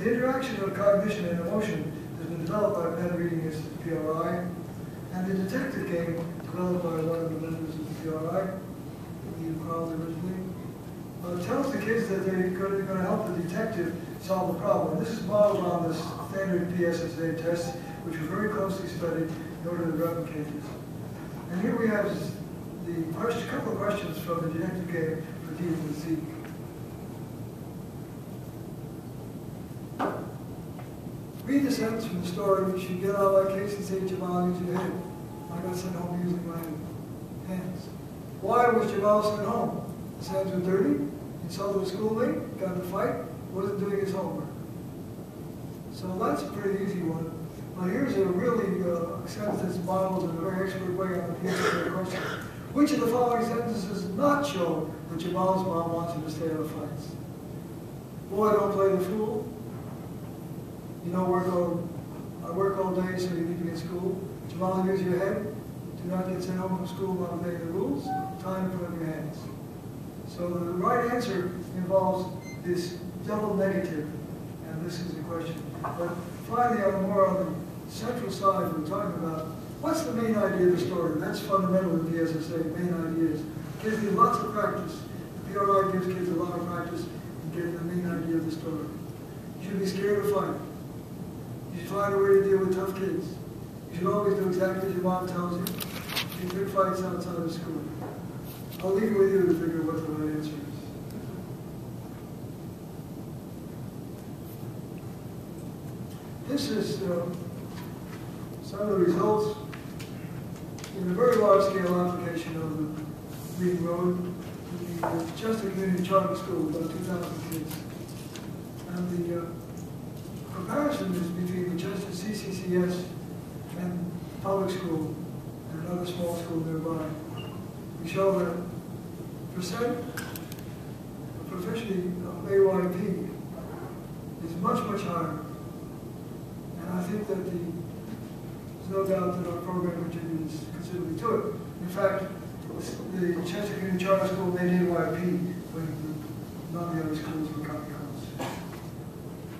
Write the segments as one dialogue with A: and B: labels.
A: the interaction of cognition and emotion has been developed by pen reading as the PRI, and the detective game developed by one of the members of the PRI, Lee Crowley originally, tells the kids that they're going to help the detective solve the problem. This is modeled on the standard PSSA test, which was very closely studied in order to replicate cases. And here we have the couple of questions from the detective game for dealing with Zeke. Read the sentence from the story. You should get out of that case and say, Jamal, use your head. I got sent home using my hands. Why was Jamal sent home? His hands were dirty, insulted a schoolmate, got in a fight, wasn't doing his homework. So that's a pretty easy one. But here's a really sentence that's modeled in a very expert way on the PSA question. Which of the following sentences does not show that Jamal's mom wants him to stay out of fights? Boy, don't play the fool. You know, I work all day, so you need to be in school. Jamal, use your head. Do not get sent home from school while obeying the rules. Time to put up your hands. So the right answer involves this double negative, and this is the question. But finally, on the central side, we're talking about what's the main idea of the story. That's fundamental in PSSA, main ideas. Gives you lots of practice. The PRI gives kids a lot of practice in getting the main idea of the story. You should be scared of fighting. You should find a way to deal with tough kids. You should always do exactly as your mom tells you. You should pick fights outside of school. I'll leave it with you to figure what the right answer is. This is some of the results in a very large-scale application of the Green Road, the Chester Community Charter School, about 2,000 kids. And the comparison is between the Chester CCCS and public school and another small school nearby. We show that percent of proficiency of AYP is much, much higher. And I think that there's no doubt that our program contributes considerably to it. In fact, the Chester Community Charter School made AYP when none of the other schools were coming close.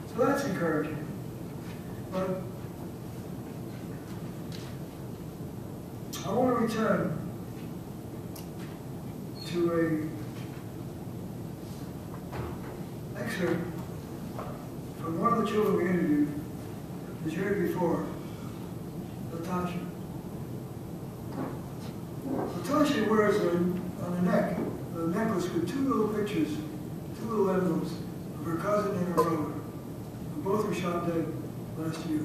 A: So that's encouraging. But I want to return to an excerpt from one of the children we interviewed, as you heard before, Latasha. Latasha wears on her neck a necklace with two little pictures, two little emblems of her cousin and her brother, who both were shot dead last year,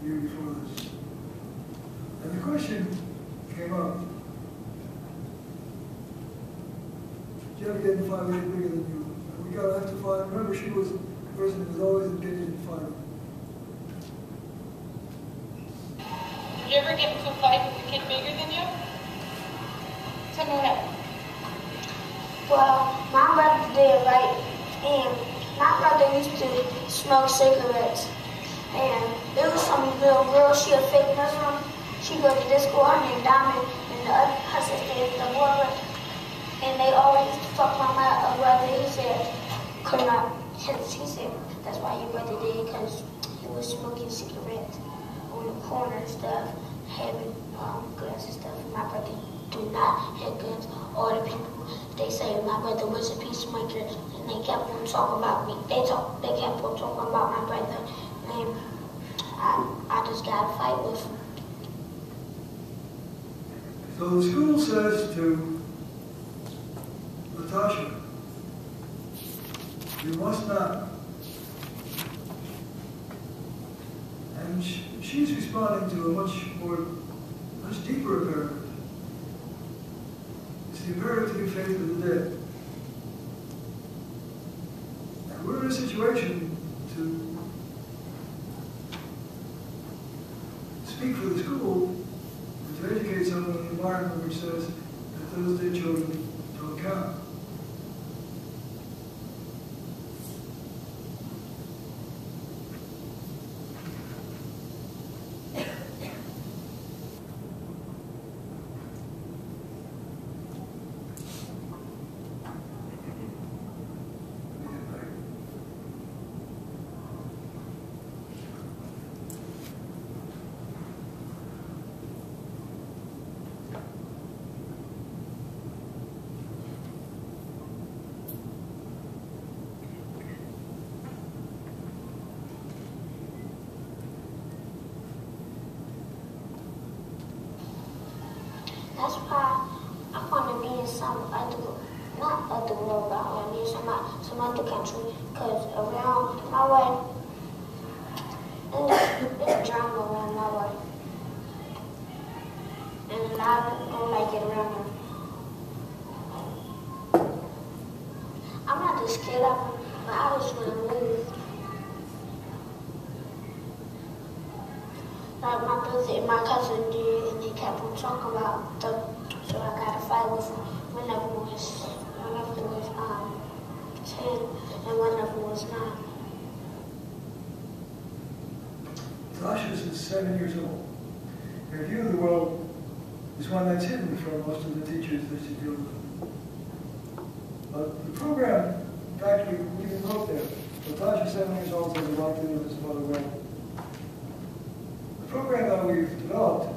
A: the year before this. And the question came up, did you ever get in a fight any bigger than you? And we got after fight. Remember, she was the person who was always engaged in fighting.
B: Did you ever get into a fight with a kid bigger than you? Tell me what happened.
C: Well, my brother did, right? And my brother used to smoke cigarettes. And there was some little girl, she a fake Muslim. She go to this school, her name Diamond, and her sister is the boy. And they always used to talk about my brother. He said, he said, that's why your brother did, because he was smoking cigarettes on the corner and stuff, having guns and stuff. My brother do not have guns. All the people, they say my brother was a peacemaker, and they kept on talking about me. They kept on talking about my brother, and I just got to fight with him.
A: So the school says to Latasha, you must not. And she's responding to a much deeper imperative. It's the imperative to give faith to the dead. And we're in a situation to speak for the school and to educate someone in an environment which says that those dead children don't count.
C: in some other, not other world, but I want to be in some other country. Because around my way, there's drama around my way. And I don't like it around here. I'm not just scared of them, but I just want to move. Like my brother and my cousin did, and they kept on talking about them, so I got to fight with them. One of them was 10, and one of them was 9.
A: Luscious is 7 years old. Her view of the world is one that's hidden from most of the teachers that she deals with. The program, in fact, we even wrote there. Latasha, 7 years old, says, "I'd like to live in some other way." The program that we've developed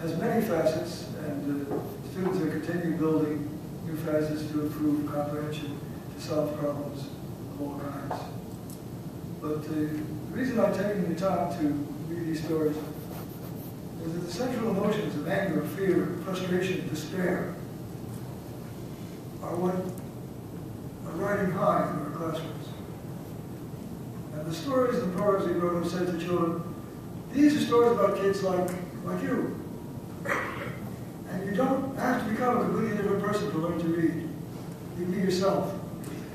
A: has many facets, and students are continuing building new facets to improve comprehension, to solve problems of all kinds. But the reason I'm taking the time to read these stories is that the central emotions of anger, fear, frustration, despair are what are riding high in our classrooms. And the stories and proverbs we wrote have said to children, these are stories about kids like you. And you don't have to become a completely different person to learn to read. You can be yourself.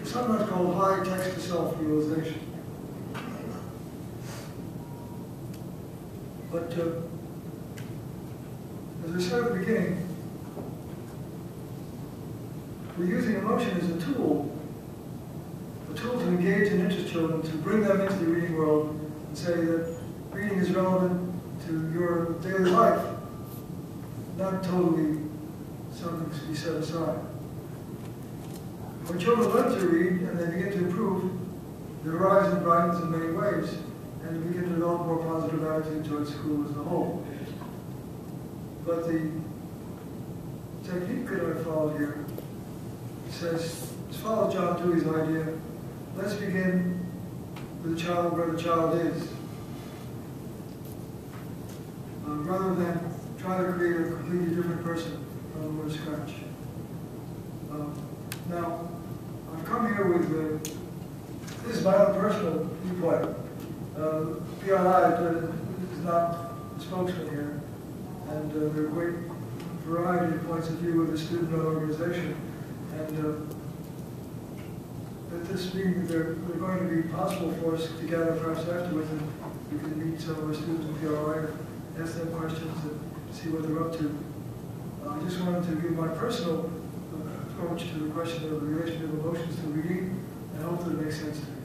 A: It's sometimes called high text-to-self realization. But as I said at the beginning, we're using emotion as a tool to engage and interest children, to bring them into the reading world and say that reading is relevant to your daily life, not totally something to be set aside. When children learn to read and they begin to improve, their horizon brightens in many ways, and we begin to develop more positive attitude towards school as a whole. But the technique that I follow here says, as follows John Dewey's idea, let's begin with the child where the child is, rather than try to create a completely different person from scratch. Now, I've come here with, this is my own personal viewpoint. PRI is not the spokesman here, and there are a great variety of points of view of the student organization. And at this meeting, they're going to be possible for us to gather perhaps afterwards, and we can meet some of our students with PRI and ask them questions and see what they're up to. I just wanted to give my personal approach to the question of the relationship of emotions to reading, and hopefully it makes sense to you.